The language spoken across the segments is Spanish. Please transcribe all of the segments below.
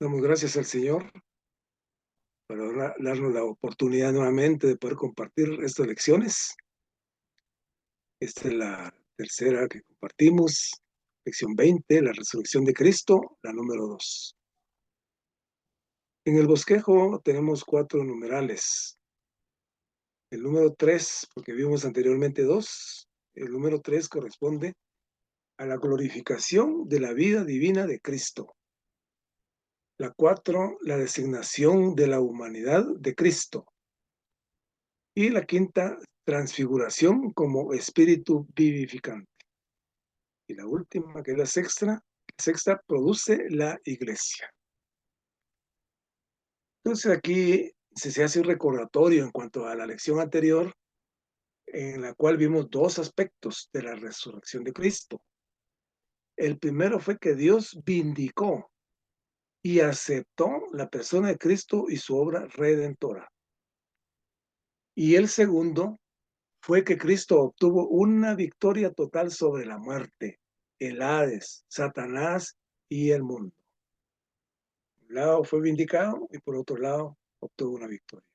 Damos gracias al Señor para darnos la oportunidad nuevamente de poder compartir estas lecciones. Esta es la tercera que compartimos, lección 20, la resurrección de Cristo, la número 2. En el bosquejo tenemos 4 numerales. El número 3, porque vimos anteriormente 2, el número 3 corresponde a la glorificación de la vida divina de Cristo. La 4, la designación de la humanidad de Cristo. Y la quinta, transfiguración como espíritu vivificante. Y la última, que es la sexta produce la iglesia. Entonces aquí se hace un recordatorio en cuanto a la lección anterior, en la cual vimos 2 aspectos de la resurrección de Cristo. El primero fue que Dios vindicó y aceptó la persona de Cristo y su obra redentora. Y el segundo fue que Cristo obtuvo una victoria total sobre la muerte, el Hades, Satanás y el mundo. Por un lado fue vindicado y por otro lado obtuvo una victoria.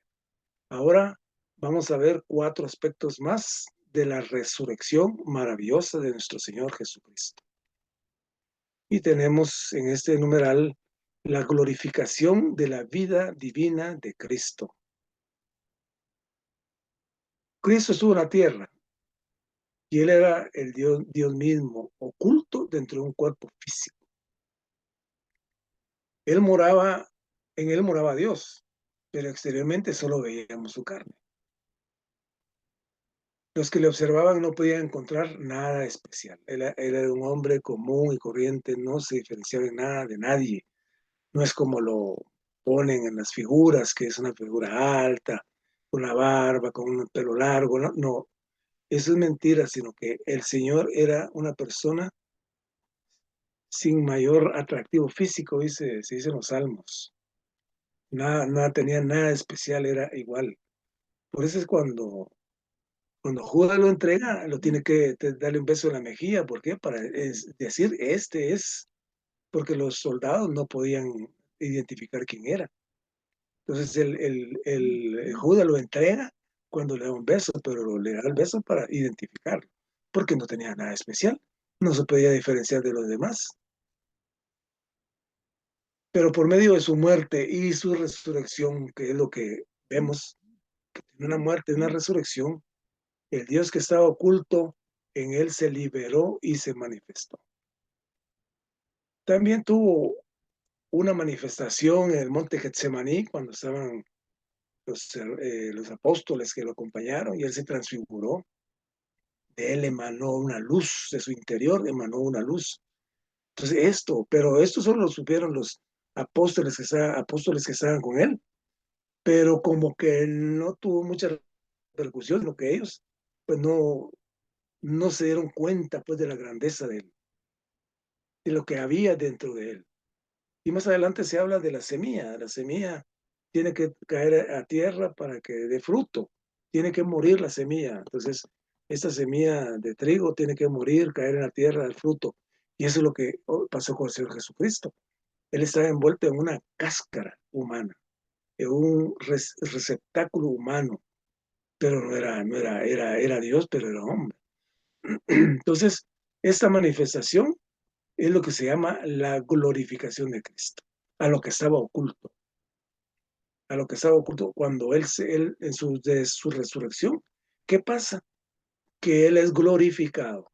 Ahora vamos a ver 4 aspectos más de la resurrección maravillosa de nuestro Señor Jesucristo. Y tenemos en este numeral la glorificación de la vida divina de Cristo. Cristo estuvo en la tierra y Él era el Dios mismo, oculto dentro de un cuerpo físico. Él moraba, en Él moraba Dios, pero exteriormente solo veíamos su carne. Los que le observaban no podían encontrar nada especial. Él era un hombre común y corriente, no se diferenciaba en nada de nadie. No es como lo ponen en las figuras, que es una figura alta, con la barba, con un pelo largo. No, no, eso es mentira, sino que el Señor era una persona sin mayor atractivo físico, se dice en los Salmos. Nada, tenía nada especial, era igual. Por eso es cuando Judas lo entrega, lo tiene que darle un beso en la mejilla. ¿Por qué? Para decir, este es, porque los soldados no podían identificar quién era. Entonces el Judas lo entrega cuando le da un beso, pero le da el beso para identificarlo, porque no tenía nada especial, no se podía diferenciar de los demás. Pero por medio de su muerte y su resurrección, que es lo que vemos, que tiene una muerte y una resurrección, el Dios que estaba oculto en él se liberó y se manifestó. También tuvo una manifestación en el monte Getsemaní cuando estaban los apóstoles que lo acompañaron y él se transfiguró. De él emanó una luz, de su interior emanó una luz. Entonces pero esto solo lo supieron los apóstoles que estaban con él, pero como que no tuvo mucha repercusión, lo que ellos pues no se dieron cuenta pues de la grandeza de lo que había dentro de él. Y más adelante se habla de la semilla tiene que caer a tierra para que dé fruto, tiene que morir la semilla. Entonces, esta semilla de trigo tiene que morir, caer en la tierra, del fruto. Y eso es lo que pasó con el Señor Jesucristo. Él estaba envuelto en una cáscara humana, en un receptáculo humano, pero era Dios, pero era hombre. Entonces, esta manifestación es lo que se llama la glorificación de Cristo, a lo que estaba oculto, cuando él de su resurrección. ¿Qué pasa? Que Él es glorificado.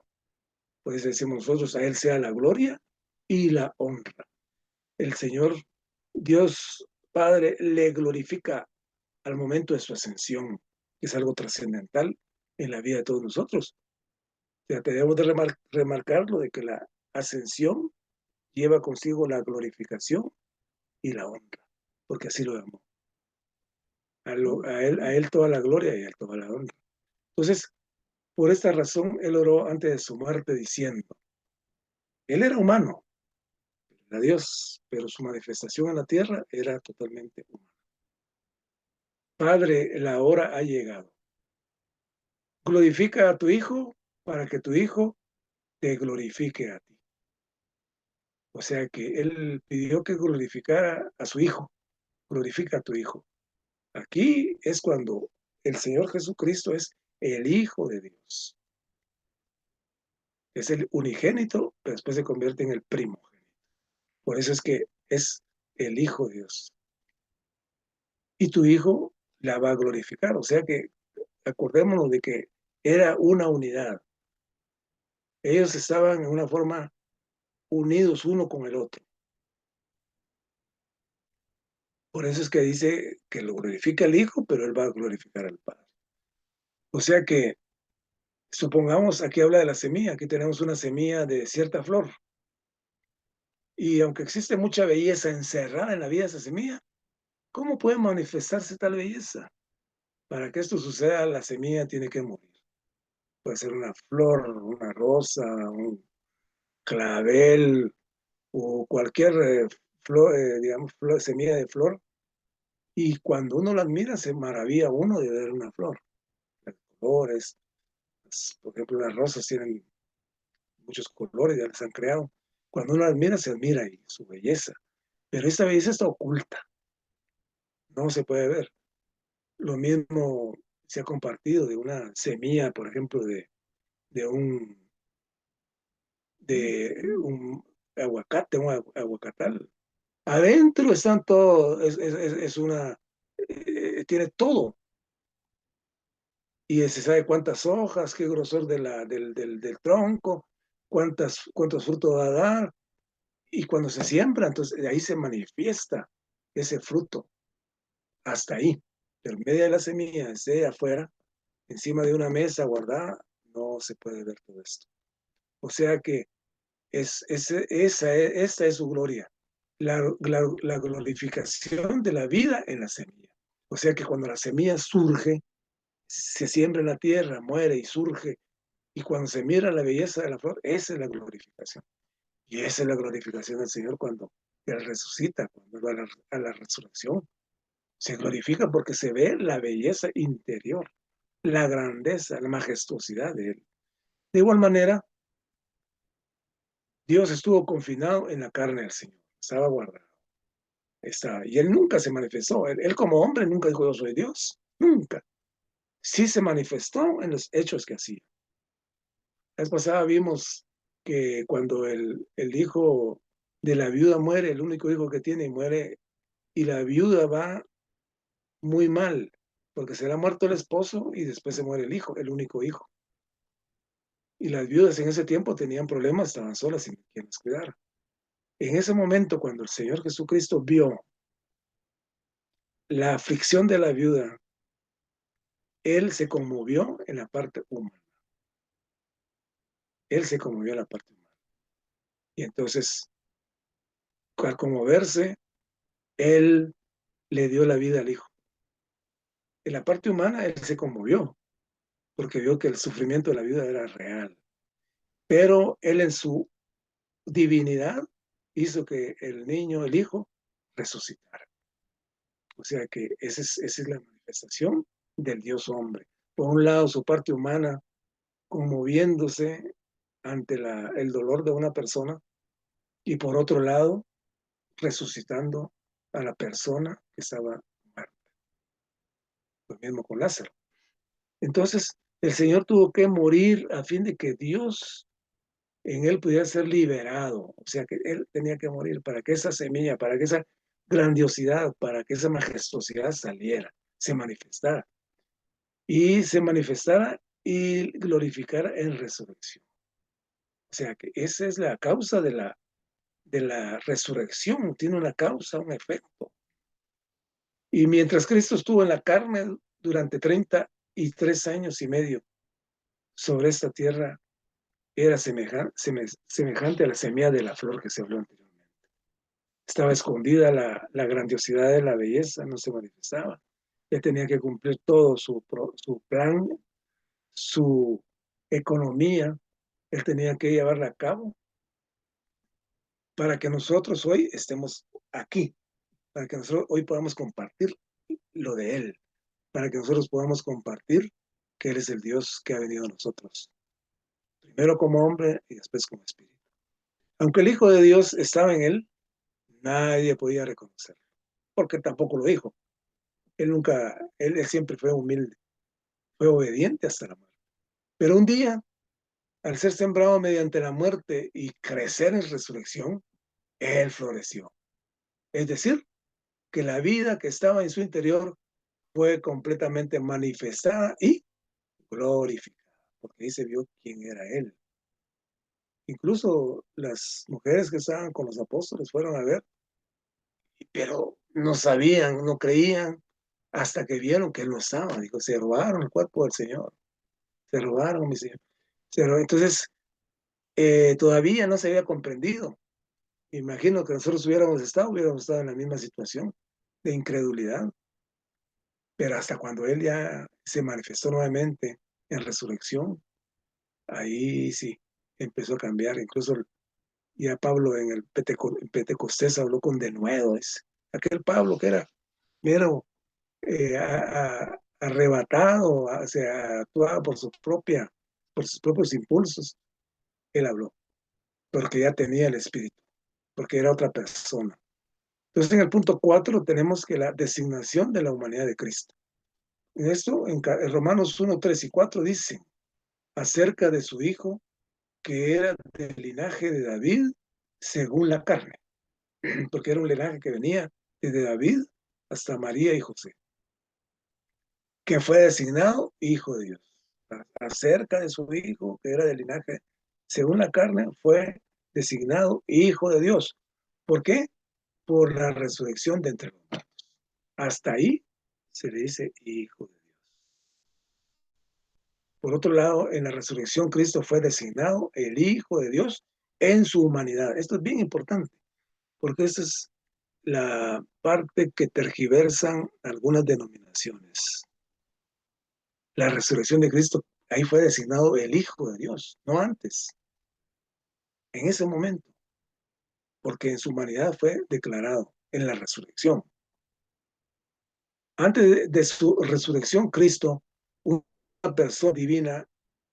Pues decimos nosotros, a Él sea la gloria y la honra. El Señor, Dios Padre, le glorifica al momento de su ascensión, que es algo trascendental en la vida de todos nosotros. O sea, tenemos de remarcarlo de que la ascensión lleva consigo la glorificación y la honra, porque así lo amó. A él toda la gloria y a él toda la honra. Entonces, por esta razón, él oró antes de su muerte diciendo, él era humano, era Dios, pero su manifestación en la tierra era totalmente humana. Padre, la hora ha llegado. Glorifica a tu Hijo para que tu Hijo te glorifique a ti. O sea que él pidió que glorificara a su hijo. Glorifica a tu hijo. Aquí es cuando el Señor Jesucristo es el Hijo de Dios. Es el unigénito, pero después se convierte en el primogénito. Por eso es que es el Hijo de Dios. Y tu hijo la va a glorificar. O sea que acordémonos de que era una unidad. Ellos estaban en una forma unidos uno con el otro. Por eso es que dice que lo glorifica el Hijo, pero él va a glorificar al Padre. O sea que, supongamos, aquí habla de la semilla, aquí tenemos una semilla de cierta flor. Y aunque existe mucha belleza encerrada en la vida de esa semilla, ¿cómo puede manifestarse tal belleza? Para que esto suceda, la semilla tiene que morir. Puede ser una flor, una rosa, un clavel o cualquier flor, digamos, semilla de flor. Y cuando uno las mira, se maravilla uno de ver una flor. Los colores, por ejemplo, las rosas tienen muchos colores, ya las han creado. Cuando uno las mira, se admira y su belleza. Pero esta belleza está oculta, no se puede ver. Lo mismo se ha compartido de una semilla, por ejemplo, de un, un aguacate, un aguacatal. Adentro están todos, es una, tiene todo. Y se sabe cuántas hojas, qué grosor del tronco, cuántos frutos va a dar. Y cuando se siembra, entonces de ahí se manifiesta ese fruto, hasta ahí. Pero en medio de la semilla, esté afuera, encima de una mesa guardada, no se puede ver todo esto. O sea que esta es su gloria, la glorificación de la vida en la semilla. O sea que cuando la semilla surge, se siembra en la tierra, muere y surge, y cuando se mira la belleza de la flor, esa es la glorificación. Y esa es la glorificación del Señor cuando Él resucita, cuando va a la resurrección. Se glorifica porque se ve la belleza interior, la grandeza, la majestuosidad de Él. De igual manera, Dios estuvo confinado en la carne del Señor, estaba guardado. Estaba, y Él nunca se manifestó. Él como hombre nunca dijo yo soy Dios, nunca. Sí se manifestó en los hechos que hacía. La vez pasada vimos que cuando el hijo de la viuda muere, el único hijo que tiene muere, y la viuda va muy mal, porque se le ha muerto el esposo y después se muere el hijo, el único hijo. Y las viudas en ese tiempo tenían problemas, estaban solas sin quien las cuidara. En ese momento, cuando el Señor Jesucristo vio la aflicción de la viuda, Él se conmovió en la parte humana. Él se conmovió en la parte humana. Y entonces, al conmoverse, Él le dio la vida al hijo. En la parte humana, Él se conmovió, porque vio que el sufrimiento de la viuda era real. Pero Él en su divinidad hizo que el niño, el hijo, resucitara. O sea que esa es la manifestación del Dios hombre. Por un lado, su parte humana conmoviéndose ante el dolor de una persona y por otro lado, resucitando a la persona que estaba muerta. Lo mismo con Lázaro. Entonces, el Señor tuvo que morir a fin de que Dios en él pudiera ser liberado. O sea que él tenía que morir para que esa semilla, para que esa grandiosidad, para que esa majestuosidad saliera, se manifestara. Y se manifestara y glorificara en resurrección. O sea que esa es la causa de la resurrección. Tiene una causa, un efecto. Y mientras Cristo estuvo en la carne durante 33 años y medio sobre esta tierra, era semejante a la semilla de la flor que se habló anteriormente. Estaba escondida la grandiosidad de la belleza, no se manifestaba. Él tenía que cumplir todo su plan, su economía, él tenía que llevarla a cabo para que nosotros hoy estemos aquí, para que nosotros hoy podamos compartir lo de él, para que nosotros podamos compartir que él es el Dios que ha venido a nosotros, primero como hombre y después como espíritu. Aunque el Hijo de Dios estaba en él, nadie podía reconocerlo, porque tampoco lo dijo. Él siempre fue humilde, fue obediente hasta la muerte. Pero un día, al ser sembrado mediante la muerte y crecer en resurrección, él floreció. Es decir, que la vida que estaba en su interior fue completamente manifestada y glorificada, porque ahí se vio quién era él. Incluso las mujeres que estaban con los apóstoles fueron a ver, pero no sabían, no creían, hasta que vieron que él no estaba. Dijo, se robaron el cuerpo del Señor, se robaron mi Señor. Entonces, todavía no se había comprendido. Imagino que nosotros hubiéramos estado en la misma situación de incredulidad, pero hasta cuando él ya se manifestó nuevamente en resurrección, ahí sí empezó a cambiar. Incluso ya Pablo en el Pentecostés habló con denuedo. Es aquel Pablo que era mero arrebatado, o sea, actuaba por sus propios impulsos. Él habló, porque ya tenía el Espíritu, porque era otra persona. Entonces, en el punto 4 tenemos que la designación de la humanidad de Cristo. En esto, en Romanos 1, 3 y 4 dice acerca de su Hijo, que era del linaje de David según la carne, porque era un linaje que venía desde David hasta María y José, que fue designado Hijo de Dios. Acerca de su Hijo, que era del linaje según la carne, fue designado Hijo de Dios. ¿Por qué? Por la resurrección de entre los muertos. Hasta ahí se le dice Hijo de Dios. Por otro lado, en la resurrección Cristo fue designado el Hijo de Dios en su humanidad. Esto es bien importante, porque esta es la parte que tergiversan algunas denominaciones. La resurrección de Cristo, ahí fue designado el Hijo de Dios, no antes, en ese momento, porque en su humanidad fue declarado en la resurrección. Antes de su resurrección, Cristo, una persona divina,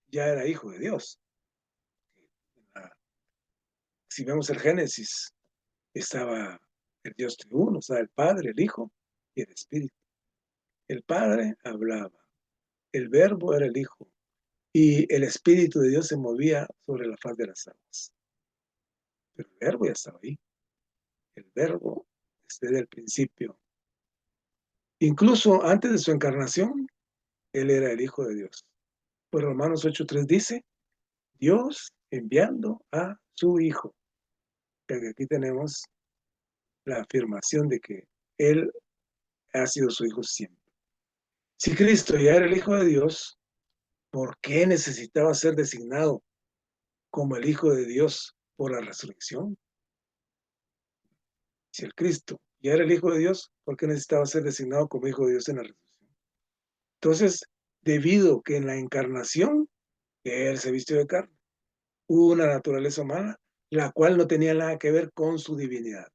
ya era Hijo de Dios. Si vemos el Génesis, estaba el Dios triuno, estaba el Padre, el Hijo y el Espíritu. El Padre hablaba, el Verbo era el Hijo, y el Espíritu de Dios se movía sobre la faz de las aguas. Pero el Verbo ya estaba ahí. El Verbo desde el principio. Incluso antes de su encarnación, Él era el Hijo de Dios. Pues Romanos 8:3 dice, Dios enviando a su Hijo. Que aquí tenemos la afirmación de que Él ha sido su Hijo siempre. Si Cristo ya era el Hijo de Dios, ¿por qué necesitaba ser designado como el Hijo de Dios por la resurrección? Si el Cristo ya era el Hijo de Dios, ¿por qué necesitaba ser designado como Hijo de Dios en la resurrección? Entonces, debido que en la encarnación, Él se vistió de carne, hubo una naturaleza humana, la cual no tenía nada que ver con su divinidad.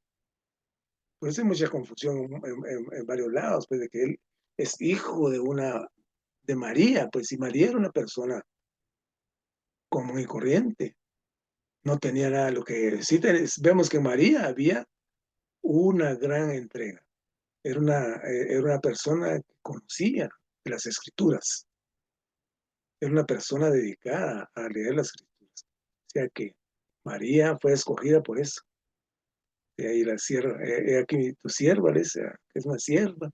Por eso hay mucha confusión en varios lados, pues de que Él es hijo de María, pues si María era una persona común y corriente, no tenía nada. Lo que sí vemos que en María había una gran entrega. Era una persona que conocía las escrituras. Era una persona dedicada a leer las escrituras. O sea que María fue escogida por eso. Y ahí la sierva, aquí tu sierva, que es una sierva,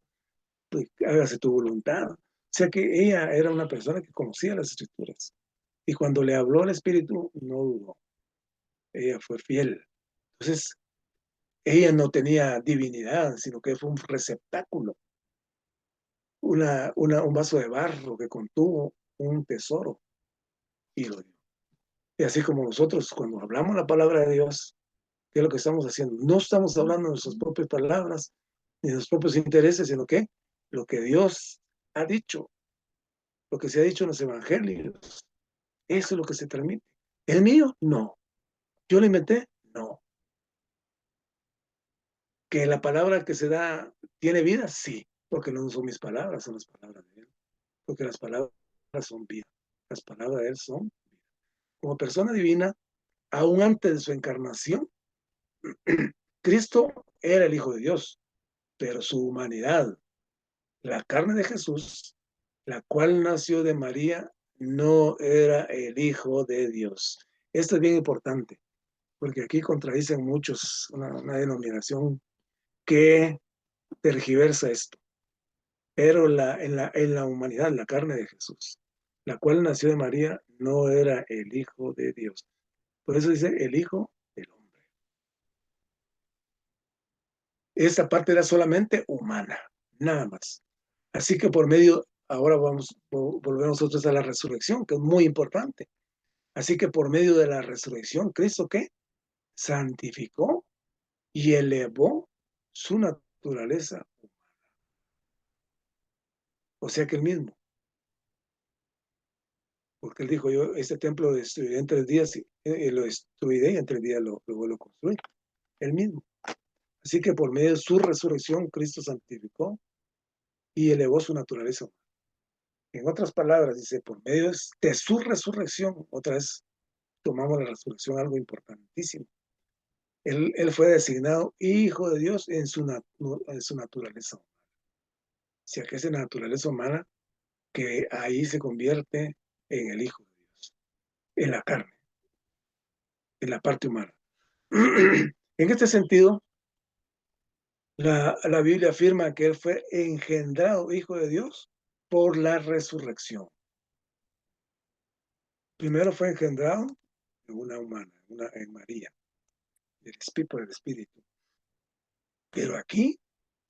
pues hágase tu voluntad. O sea que ella era una persona que conocía las escrituras. Y cuando le habló al Espíritu, no dudó. Ella fue fiel. Entonces, ella no tenía divinidad, sino que fue un receptáculo, un vaso de barro que contuvo un tesoro y lo dio. Y así como nosotros, cuando hablamos la palabra de Dios, ¿qué es lo que estamos haciendo? No estamos hablando de nuestras propias palabras ni de nuestros propios intereses, sino que lo que Dios ha dicho, lo que se ha dicho en los evangelios, eso es lo que se transmite. ¿El mío? No. ¿Yo lo inventé? No. ¿Que la palabra que se da tiene vida? Sí, porque no son mis palabras, son las palabras de Él. Porque las palabras son vida. Las palabras de Él son vida. Como persona divina, aún antes de su encarnación, Cristo era el Hijo de Dios, pero su humanidad, la carne de Jesús, la cual nació de María, no era el Hijo de Dios. Esto es bien importante, porque aquí contradicen muchos una denominación que tergiversa esto. Pero en la humanidad, la carne de Jesús, la cual nació de María, no era el Hijo de Dios. Por eso dice el Hijo del Hombre. Esta parte era solamente humana, nada más. Así que por medio, ahora volvemos nosotros a la resurrección, que es muy importante. Así que por medio de la resurrección, Cristo, ¿qué? Santificó y elevó su naturaleza. O sea que el mismo, porque él dijo, yo este templo lo destruiré en 3 días, lo destruiré y en 3 días lo vuelvo a construir. El mismo. Así que por medio de su resurrección, Cristo santificó y elevó su naturaleza. En otras palabras, dice, por medio de su resurrección, otra vez tomamos la resurrección algo importantísimo. Él fue designado Hijo de Dios en su naturaleza humana. O sea, que es la naturaleza humana que ahí se convierte en el Hijo de Dios, en la carne, en la parte humana. En este sentido, la Biblia afirma que Él fue engendrado Hijo de Dios por la resurrección. Primero fue engendrado en una humana, en María, por el Espíritu. Pero aquí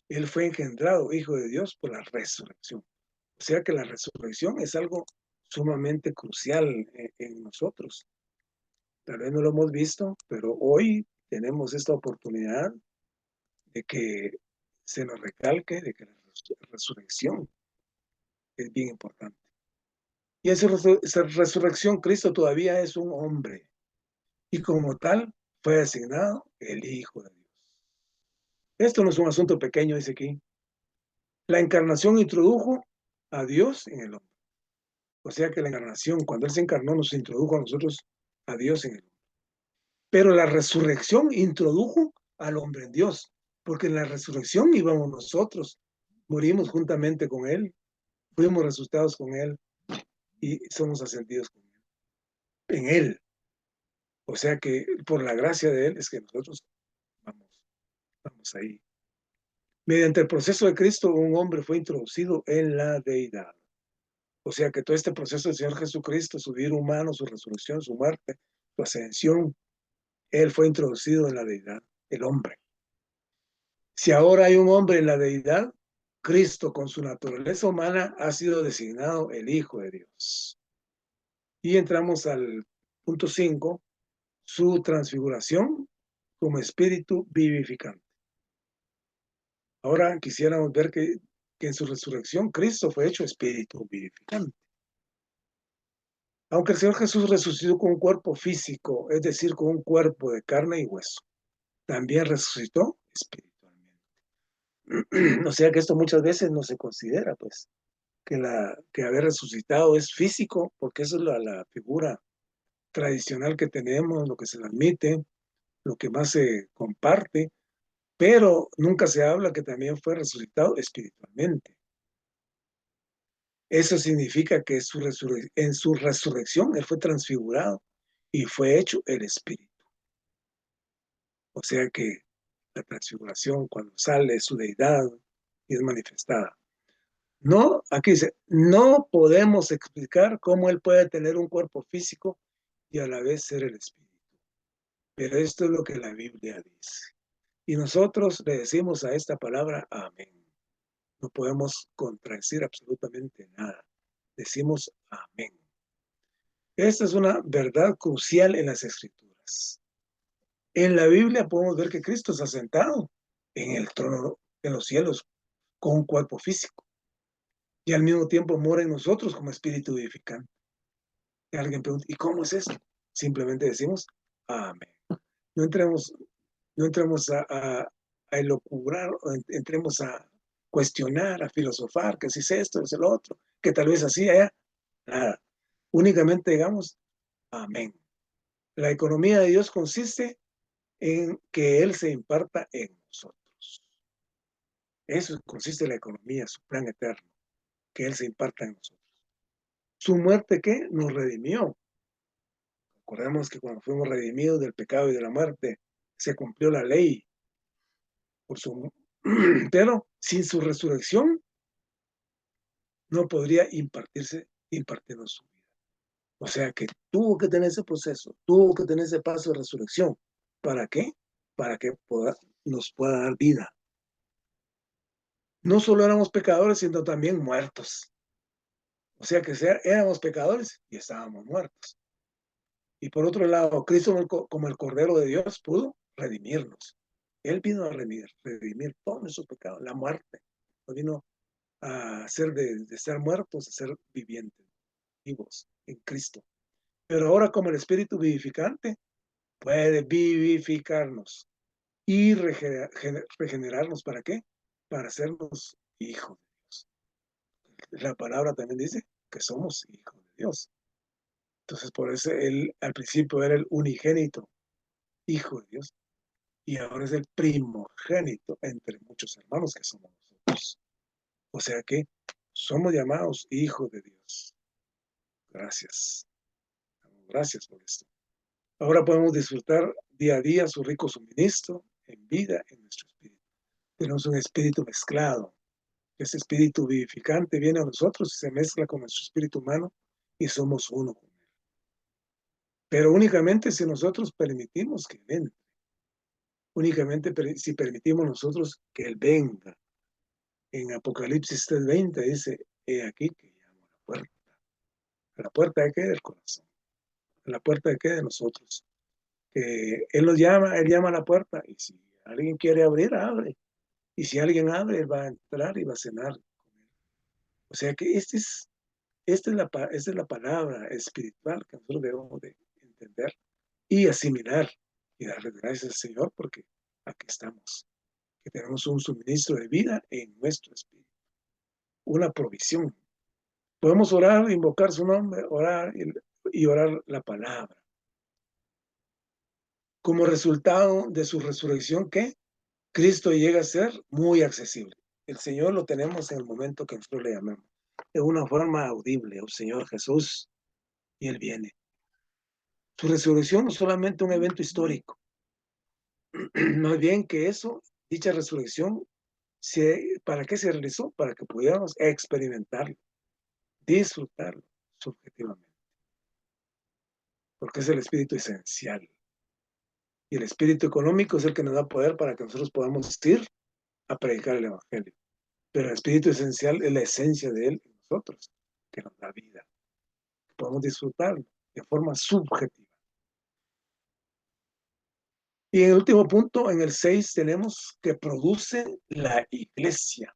Él fue engendrado Hijo de Dios por la resurrección. O sea que la resurrección es algo sumamente crucial en nosotros. Tal vez no lo hemos visto, pero hoy tenemos esta oportunidad de que se nos recalque de que la resurrección es bien importante. Y esa resurrección, Cristo todavía es un hombre. Y como tal, fue designado el Hijo de Dios. Esto no es un asunto pequeño, dice aquí. La encarnación introdujo a Dios en el hombre. O sea que la encarnación, cuando Él se encarnó, nos introdujo a nosotros a Dios en el hombre. Pero la resurrección introdujo al hombre en Dios, porque en la resurrección íbamos nosotros, morimos juntamente con Él, fuimos resucitados con Él y somos ascendidos con Él, en Él. O sea que por la gracia de Él es que nosotros vamos ahí. Mediante el proceso de Cristo, un hombre fue introducido en la deidad. O sea que todo este proceso del Señor Jesucristo, su vida humana, su resurrección, su muerte, su ascensión, Él fue introducido en la deidad, el hombre. Si ahora hay un hombre en la deidad, Cristo con su naturaleza humana ha sido designado el Hijo de Dios. Y entramos al punto 5, su transfiguración como espíritu vivificante. Ahora quisiéramos ver que en su resurrección Cristo fue hecho espíritu vivificante. Aunque el Señor Jesús resucitó con un cuerpo físico, es decir, con un cuerpo de carne y hueso, también resucitó espiritualmente. O sea que esto muchas veces no se considera, pues, que haber resucitado es físico, porque eso es la figura tradicional que tenemos, lo que se admite, lo que más se comparte, pero nunca se habla que también fue resucitado espiritualmente. Eso significa que en su resurrección Él fue transfigurado y fue hecho el Espíritu. O sea que la transfiguración, cuando sale su deidad y es manifestada. No, aquí dice, no podemos explicar cómo Él puede tener un cuerpo físico y a la vez ser el Espíritu. Pero esto es lo que la Biblia dice. Y nosotros le decimos a esta palabra amén. No podemos contradecir absolutamente nada. Decimos amén. Esta es una verdad crucial en las Escrituras. En la Biblia podemos ver que Cristo está sentado en el trono en los cielos con un cuerpo físico y al mismo tiempo mora en nosotros como espíritu vivificante. Y alguien pregunta, ¿y cómo es eso? Simplemente decimos amén. No entremos, no entremos a elucubrar, entremos a cuestionar, a filosofar, que si es esto, es el otro, que tal vez así haya, nada. Únicamente digamos amén. La economía de Dios consiste en que Él se imparta en nosotros. Eso consiste en la economía, su plan eterno, que Él se imparta en nosotros. Su muerte, ¿qué? Nos redimió. Recordemos que cuando fuimos redimidos del pecado y de la muerte, se cumplió la ley por su... Pero sin su resurrección no podría impartirnos su vida. O sea que tuvo que tener ese proceso, tuvo que tener ese paso de resurrección. ¿Para qué? Para que nos pueda dar vida. No solo éramos pecadores, sino también muertos. O sea que éramos pecadores y estábamos muertos. Y por otro lado, Cristo como el Cordero de Dios pudo redimirnos. Él vino a redimir todos nuestros pecados, la muerte. No vino a hacer de ser muertos a ser vivientes, vivos en Cristo. Pero ahora como el Espíritu vivificante puede vivificarnos y regenerarnos. ¿Para qué? Para hacernos hijos de Dios. La palabra también dice que somos hijos de Dios. Entonces, por eso él al principio era el unigénito, hijo de Dios, y ahora es el primogénito entre muchos hermanos que somos nosotros. O sea que somos llamados hijos de Dios. Gracias. Gracias por esto. Ahora podemos disfrutar día a día su rico suministro en vida en nuestro espíritu. Tenemos un espíritu mezclado. Ese espíritu vivificante viene a nosotros y se mezcla con nuestro espíritu humano y somos uno con él. Pero únicamente si nosotros permitimos que venga. Únicamente si permitimos nosotros que él venga. En Apocalipsis 3:20 dice, he aquí que llamo a la puerta. ¿A la puerta de qué? Del corazón. ¿A la puerta de qué? De nosotros. Que él nos llama, él llama a la puerta y si alguien quiere abrir, abre. Y si alguien abre, él va a entrar y va a cenar con él. O sea que esta es la palabra espiritual que nosotros debemos de entender y asimilar y darle gracias al Señor porque aquí estamos, que tenemos un suministro de vida en nuestro espíritu, una provisión. Podemos orar, invocar su nombre, orar y orar la palabra. Como resultado de su resurrección, ¿qué? Cristo llega a ser muy accesible. El Señor lo tenemos en el momento que nosotros le llamamos. De una forma audible, oh Señor Jesús, y Él viene. Su resurrección no es solamente un evento histórico, más bien que dicha resurrección, ¿para qué se realizó? Para que pudiéramos experimentarlo, disfrutarlo subjetivamente, porque es el espíritu esencial. Y el espíritu económico es el que nos da poder para que nosotros podamos ir a predicar el evangelio. Pero el espíritu esencial es la esencia de él en nosotros, que nos da vida. Podemos disfrutarlo de forma subjetiva. Y en el último punto, en el 6, tenemos que produce la iglesia.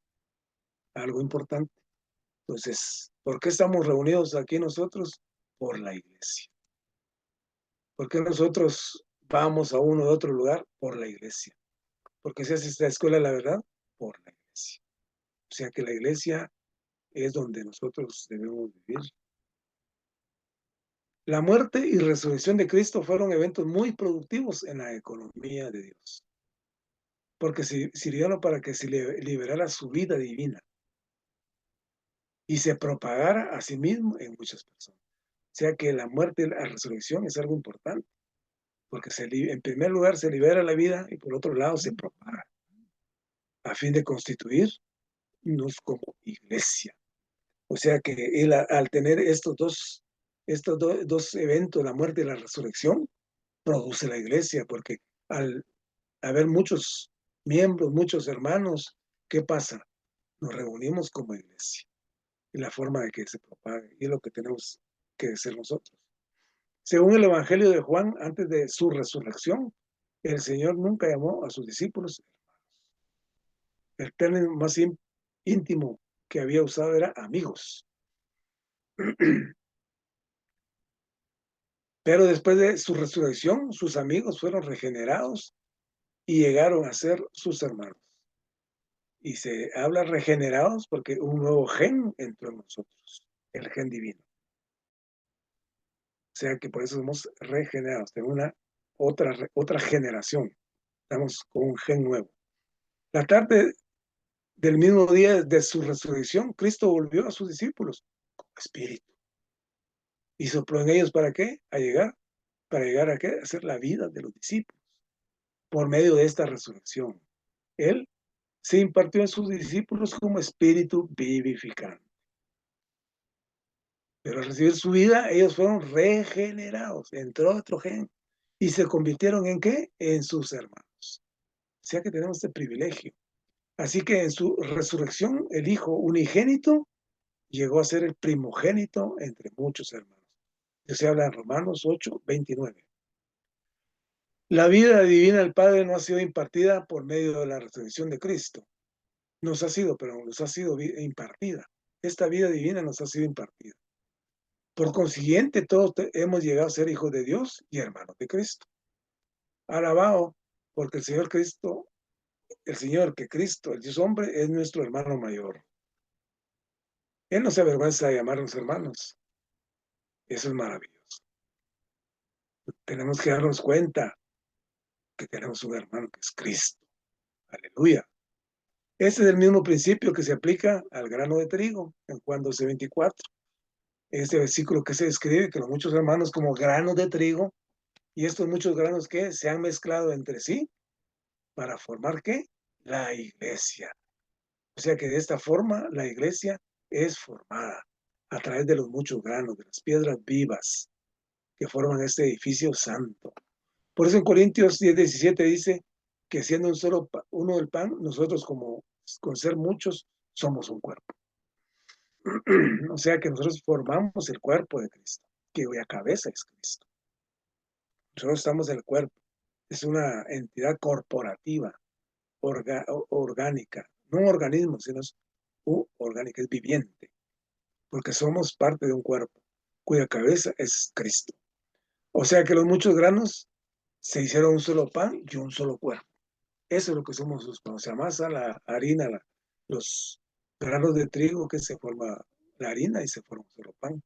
Algo importante. Entonces, ¿por qué estamos reunidos aquí nosotros? Por la iglesia. ¿Por qué nosotros vamos a uno de otro lugar? Por la iglesia. ¿Por qué se hace esta escuela de la verdad? Por la iglesia. O sea que la iglesia es donde nosotros debemos vivir. La muerte y resurrección de Cristo fueron eventos muy productivos en la economía de Dios, porque sirvieron para que se liberara su vida divina y se propagara a sí mismo en muchas personas. O sea que la muerte y la resurrección es algo importante, porque en primer lugar se libera la vida y por otro lado se propaga, a fin de constituirnos como iglesia. O sea que él al tener estos dos eventos, la muerte y la resurrección, produce la iglesia, porque al haber muchos miembros, muchos hermanos, ¿qué pasa? Nos reunimos como iglesia y la forma de que se propague y es lo que tenemos que ser nosotros. Según el Evangelio de Juan, antes de su resurrección, el Señor nunca llamó a sus discípulos hermanos. El término más íntimo que había usado era amigos. Pero después de su resurrección, sus amigos fueron regenerados y llegaron a ser sus hermanos. Y se habla regenerados porque un nuevo gen entró en nosotros, el gen divino. O sea que por eso somos regenerados, de una otra generación. Estamos con un gen nuevo. La tarde del mismo día de su resurrección, Cristo volvió a sus discípulos como espíritu. ¿Y sopló en ellos para qué? ¿Para llegar a qué? A hacer la vida de los discípulos por medio de esta resurrección. Él se impartió en sus discípulos como espíritu vivificante. Pero al recibir su vida, ellos fueron regenerados, entró otro gen y se convirtieron ¿en qué? En sus hermanos. O sea que tenemos este privilegio. Así que en su resurrección, el Hijo unigénito llegó a ser el primogénito entre muchos hermanos. Eso se habla en Romanos 8:29. La vida divina del Padre no ha sido impartida por medio de la resurrección de Cristo. Pero nos ha sido impartida. Esta vida divina nos ha sido impartida. Por consiguiente, todos hemos llegado a ser hijos de Dios y hermanos de Cristo. Alabado, porque el Señor Cristo, el Dios hombre, es nuestro hermano mayor. Él no se avergüenza de llamarnos hermanos. Eso es maravilloso. Tenemos que darnos cuenta que tenemos un hermano que es Cristo. Aleluya. Este es el mismo principio que se aplica al grano de trigo en Juan 12:24. Este versículo que se describe que los muchos hermanos como granos de trigo y estos muchos granos que se han mezclado entre sí para formar ¿qué? La iglesia. O sea que de esta forma la iglesia es formada a través de los muchos granos, de las piedras vivas que forman este edificio santo. Por eso en Corintios 10:17 dice que siendo uno del pan, nosotros como con ser muchos somos un cuerpo. O sea que nosotros formamos el cuerpo de Cristo, cuya cabeza es Cristo. Nosotros estamos en el cuerpo. Es una entidad corporativa, orgánica, no un organismo, sino es orgánica, es viviente, porque somos parte de un cuerpo, cuya cabeza es Cristo. O sea que los muchos granos se hicieron un solo pan y un solo cuerpo. Eso es lo que somos los cuando se amasa la harina, los granos de trigo que se forma la harina y se forma un solo pan,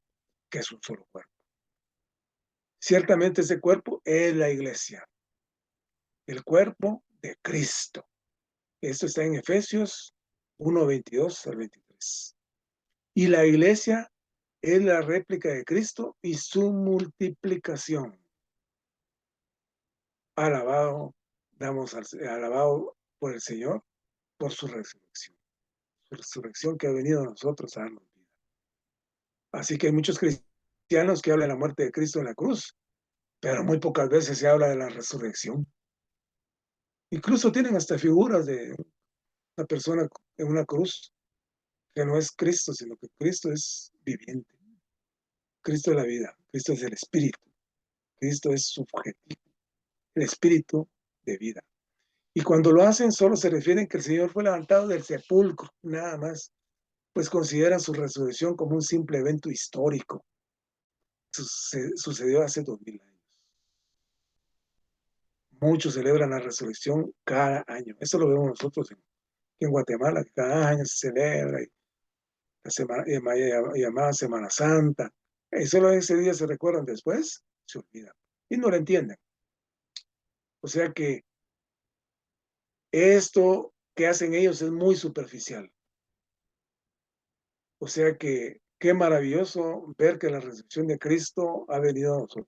que es un solo cuerpo. Ciertamente ese cuerpo es la iglesia, el cuerpo de Cristo. Esto está en Efesios 1:22-23. Y la iglesia es la réplica de Cristo y su multiplicación. Alabado por el Señor, por su resurrección. Su resurrección que ha venido a nosotros a darnos vida. Así que hay muchos cristianos que hablan de la muerte de Cristo en la cruz, pero muy pocas veces se habla de la resurrección. Incluso tienen hasta figuras de una persona en una cruz, que no es Cristo, sino que Cristo es viviente. Cristo es la vida, Cristo es el espíritu, Cristo es su objetivo, el espíritu de vida. Y cuando lo hacen, solo se refieren que el Señor fue levantado del sepulcro, nada más, pues consideran su resurrección como un simple evento histórico. Sucedió hace 2000 años. Muchos celebran la resurrección cada año. Eso lo vemos nosotros en Guatemala, que cada año se celebra, y la semana, llamada Semana Santa. Y solo ese día se recuerdan, después se olvidan. Y no lo entienden. O sea que esto que hacen ellos es muy superficial. O sea que qué maravilloso ver que la resurrección de Cristo ha venido a nosotros.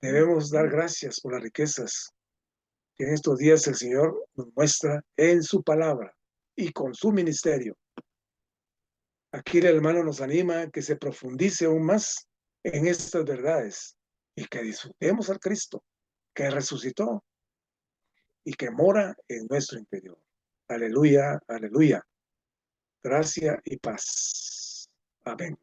Debemos dar gracias por las riquezas que en estos días el Señor nos muestra en su palabra y con su ministerio. Aquí el hermano nos anima a que se profundice aún más en estas verdades y que disfrutemos al Cristo que resucitó y que mora en nuestro interior. Aleluya, aleluya. Gracia y paz. Amén.